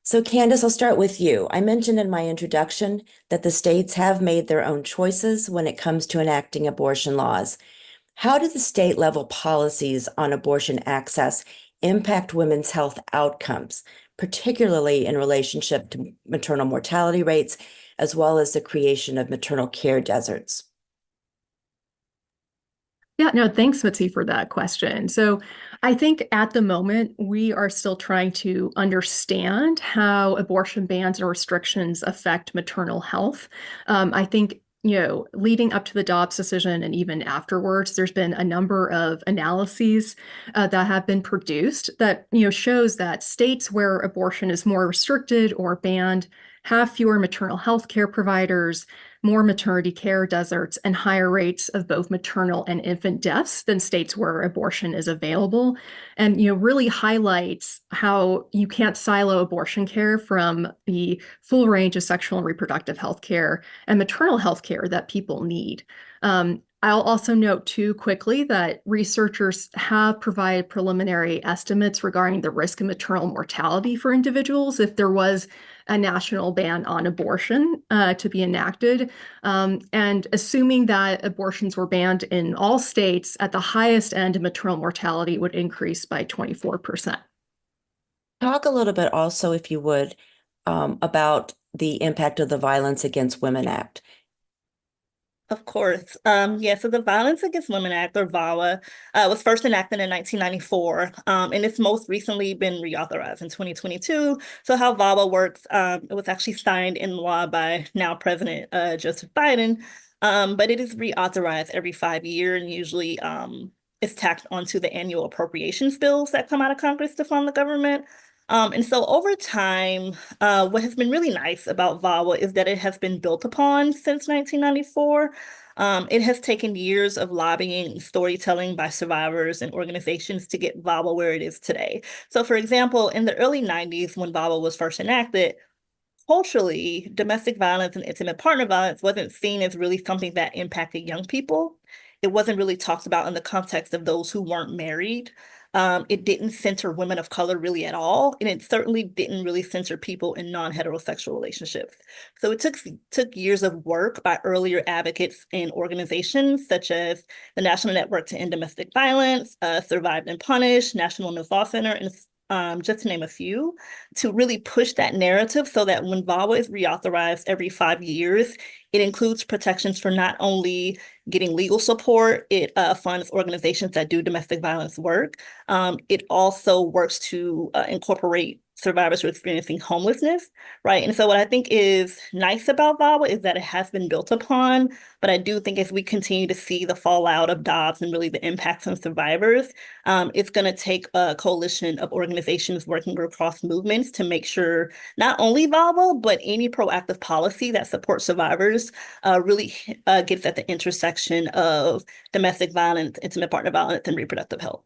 So, Candace, I'll start with you. I mentioned in my introduction that the states have made their own choices when it comes to enacting abortion laws. How do the state level policies on abortion access impact women's health outcomes, particularly in relationship to maternal mortality rates, as well as the creation of maternal care deserts? Yeah, no, thanks, Mitzi, for that question. So I think at the moment, we are still trying to understand how abortion bans and restrictions affect maternal health. I think, leading up to the Dobbs decision and even afterwards, there's been a number of analyses that have been produced that, shows that states where abortion is more restricted or banned have fewer maternal health care providers, more maternity care deserts, and higher rates of both maternal and infant deaths than states where abortion is available. And really highlights how you can't silo abortion care from the full range of sexual and reproductive health care and maternal health care that people need. I'll also note too quickly that researchers have provided preliminary estimates regarding the risk of maternal mortality for individuals if there was a national ban on abortion to be enacted. And assuming that abortions were banned in all states, at the highest end, maternal mortality would increase by 24%. Talk a little bit also, if you would, about the impact of the Violence Against Women Act. Of course. Yeah, so the Violence Against Women Act, or VAWA, was first enacted in 1994, and it's most recently been reauthorized in 2022. So how VAWA works, it was actually signed in law by now President Joseph Biden, but it is reauthorized every 5 years, and usually it's tacked onto the annual appropriations bills that come out of Congress to fund the government. And so over time, what has been really nice about VAWA is that it has been built upon since 1994. It has taken years of lobbying and storytelling by survivors and organizations to get VAWA where it is today. So for example, in the early 90s, when VAWA was first enacted, culturally, domestic violence and intimate partner violence wasn't seen as really something that impacted young people. It wasn't really talked about in the context of those who weren't married. It didn't center women of color really at all, and it certainly didn't really center people in non-heterosexual relationships. So it took years of work by earlier advocates and organizations such as the National Network to End Domestic Violence, Survived and Punished, National No Fault Center, and just to name a few, to really push that narrative so that when VAWA is reauthorized every 5 years, it includes protections for not only getting legal support, it funds organizations that do domestic violence work. It also works to incorporate survivors who are experiencing homelessness, right? And so what I think is nice about VAWA is that it has been built upon, but I do think as we continue to see the fallout of Dobbs and really the impacts on survivors, it's going to take a coalition of organizations working across movements to make sure not only VAWA, but any proactive policy that supports survivors really gets at the intersection of domestic violence, intimate partner violence, and reproductive health.